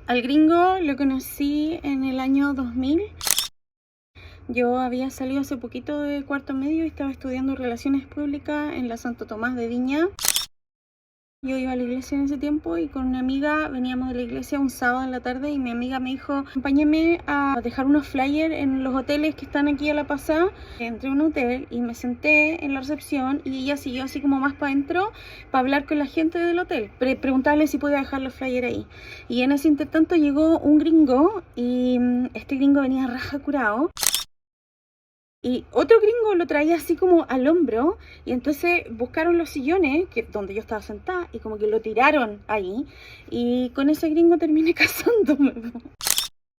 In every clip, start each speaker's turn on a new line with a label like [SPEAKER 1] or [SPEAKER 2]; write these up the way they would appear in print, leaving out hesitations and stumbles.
[SPEAKER 1] Al gringo lo conocí en el año 2000. Yo había salido hace poquito de cuarto medio y estaba estudiando Relaciones Públicas en la Santo Tomás de Viña. Yo iba a la iglesia en ese tiempo y con una amiga veníamos de la iglesia un sábado en la tarde y mi amiga me dijo: acompáñame a dejar unos flyers en los hoteles que están aquí a la pasada. Entré a un hotel y me senté en la recepción y ella siguió así como más para adentro para hablar con la gente del hotel, preguntarle si podía dejar los flyers ahí. Y en ese intertanto llegó un gringo y este gringo venía raja curado. Y otro gringo lo traía así como al hombro y entonces buscaron los sillones donde yo estaba sentada y como que lo tiraron ahí y con ese gringo terminé casándome.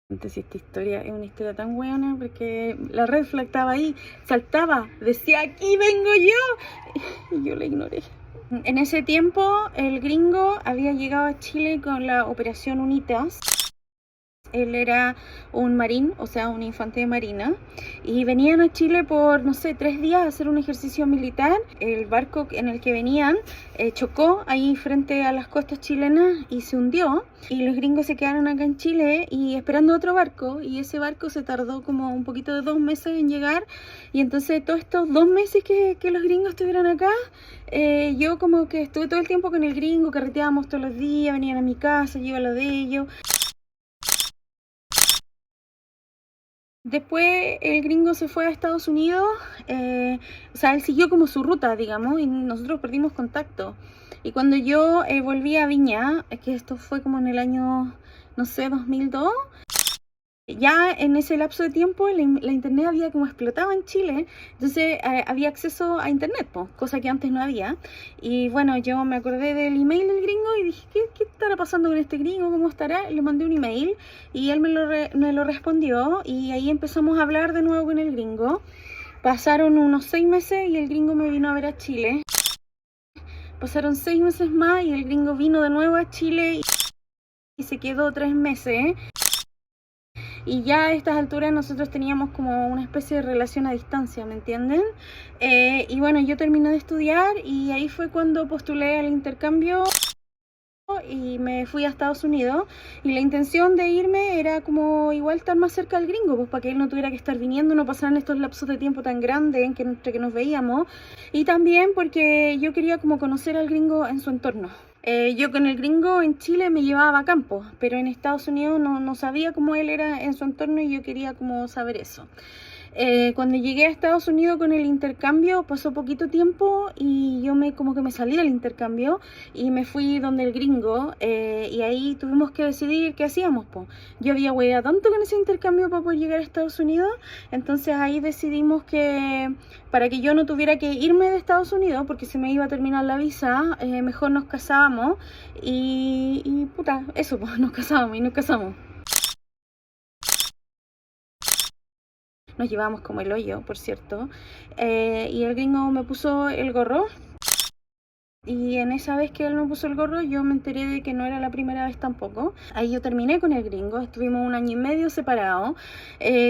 [SPEAKER 1] Entonces esta historia es una historia tan buena porque la red flag estaba ahí, saltaba, decía aquí vengo yo y yo la ignoré. En ese tiempo el gringo había llegado a Chile con la operación UNITAS. Él era un marín, o sea, un infante de marina, y venían a Chile por, no sé, 3 días a hacer un ejercicio militar. El barco en el que venían chocó ahí frente a las costas chilenas y se hundió. Y los gringos se quedaron acá en Chile y esperando otro barco, y ese barco se tardó como un poquito de 2 meses en llegar. Y entonces todos estos 2 meses que los gringos estuvieron acá, yo como que estuve todo el tiempo con el gringo, carreteábamos todos los días, venían a mi casa, yo iba a lo de ellos. Después el gringo se fue a Estados Unidos, o sea, él siguió como su ruta, digamos, y nosotros perdimos contacto. Y cuando yo volví a Viña, que esto fue como en el año, no sé, 2002, ya en ese lapso de tiempo la internet había como explotado en Chile, entonces había acceso a internet, pues, cosa que antes no había. Y bueno, yo me acordé del email del gringo y dije, ¿qué estará pasando con este gringo? ¿Cómo estará? Le mandé un email y él me lo respondió y ahí empezamos a hablar de nuevo con el gringo. Pasaron unos 6 meses y el gringo me vino a ver a Chile. Pasaron 6 meses más y el gringo vino de nuevo a Chile y se quedó 3 meses. Y ya a estas alturas nosotros teníamos como una especie de relación a distancia, ¿me entienden? Y bueno, yo terminé de estudiar y ahí fue cuando postulé al intercambio y me fui a Estados Unidos. Y la intención de irme era como igual estar más cerca del gringo, pues para que él no tuviera que estar viniendo, no pasaran estos lapsos de tiempo tan grandes entre que nos veíamos. Y también porque yo quería como conocer al gringo en su entorno. Yo con el gringo en Chile me llevaba a campo, pero en Estados Unidos no sabía cómo él era en su entorno y yo quería como saber eso. Cuando llegué a Estados Unidos con el intercambio pasó poquito tiempo y yo como que me salí del intercambio y me fui donde el gringo y ahí tuvimos que decidir qué hacíamos, po. Yo había hueveado tanto con ese intercambio para poder llegar a Estados Unidos, entonces ahí decidimos que para que yo no tuviera que irme de Estados Unidos porque se me iba a terminar la visa, mejor nos casábamos y puta, eso, pues nos casábamos y nos casamos. Nos llevamos como el hoyo, por cierto. Y el gringo me puso el gorro. Y en esa vez que él me puso el gorro, yo me enteré de que no era la primera vez tampoco. Ahí yo terminé con el gringo, estuvimos 1 año y medio separados.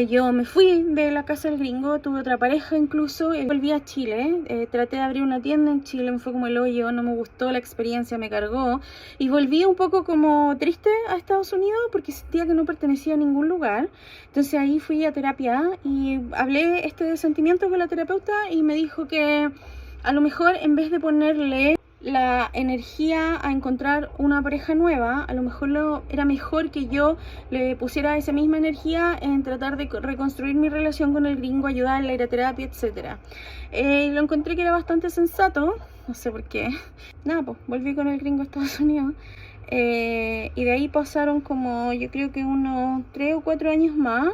[SPEAKER 1] Yo me fui de la casa del gringo, tuve otra pareja incluso, y volví a Chile. Traté de abrir una tienda en Chile, me fue como el hoyo, no me gustó la experiencia, me cargó. Y volví un poco como triste a Estados Unidos porque sentía que no pertenecía a ningún lugar. Entonces ahí fui a terapia y hablé este sentimiento con la terapeuta y me dijo que a lo mejor en vez de ponerle la energía a encontrar una pareja nueva, a lo mejor era mejor que yo le pusiera esa misma energía en tratar de reconstruir mi relación con el gringo, ayudarle a ir a terapia, etc. Lo encontré que era bastante sensato, no sé por qué. Nada, pues volví con el gringo a Estados Unidos. Y de ahí pasaron como yo creo que unos 3 o 4 años más.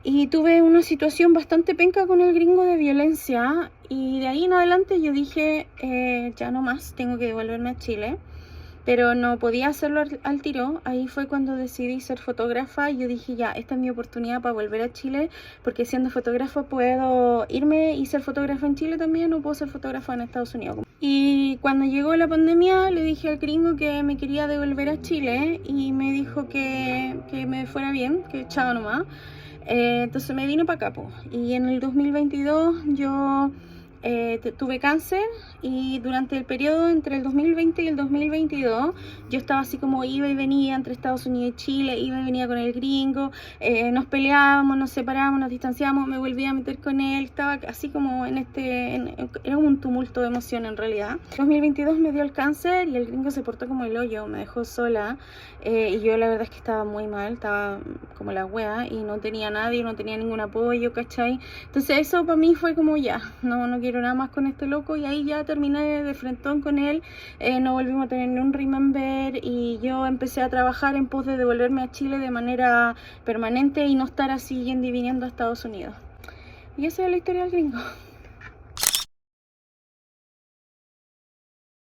[SPEAKER 1] Y tuve una situación bastante penca con el gringo de violencia y de ahí en adelante yo dije, ya no más, tengo que devolverme a Chile. Pero no podía hacerlo al tiro. Ahí fue cuando decidí ser fotógrafa y yo dije, ya, esta es mi oportunidad para volver a Chile, porque siendo fotógrafa puedo irme y ser fotógrafa en Chile también, o puedo ser fotógrafa en Estados Unidos. Y cuando llegó la pandemia le dije al gringo que me quería devolver a Chile y me dijo que me fuera bien, que chao nomás. Entonces me vine para acá, po. Y en el 2022 yo tuve cáncer y durante el periodo entre el 2020 y el 2022 yo estaba así como iba y venía entre Estados Unidos y Chile, iba y venía con el gringo, nos peleábamos, nos separábamos, nos distanciábamos, me volvía a meter con él, estaba así como era un tumulto de emoción en realidad. En 2022 me dio el cáncer y el gringo se portó como el hoyo, me dejó sola, y yo la verdad es que estaba muy mal, estaba como la wea y no tenía nadie, no tenía ningún apoyo, ¿cachai? Entonces eso para mí fue como ya, no quiero nada más con este loco, y ahí ya terminé de frentón con él, no volvimos a tener ni un remember y yo empecé a trabajar en pos de devolverme a Chile de manera permanente y no estar así yendo y viniendo a Estados Unidos. Y esa es la historia del gringo.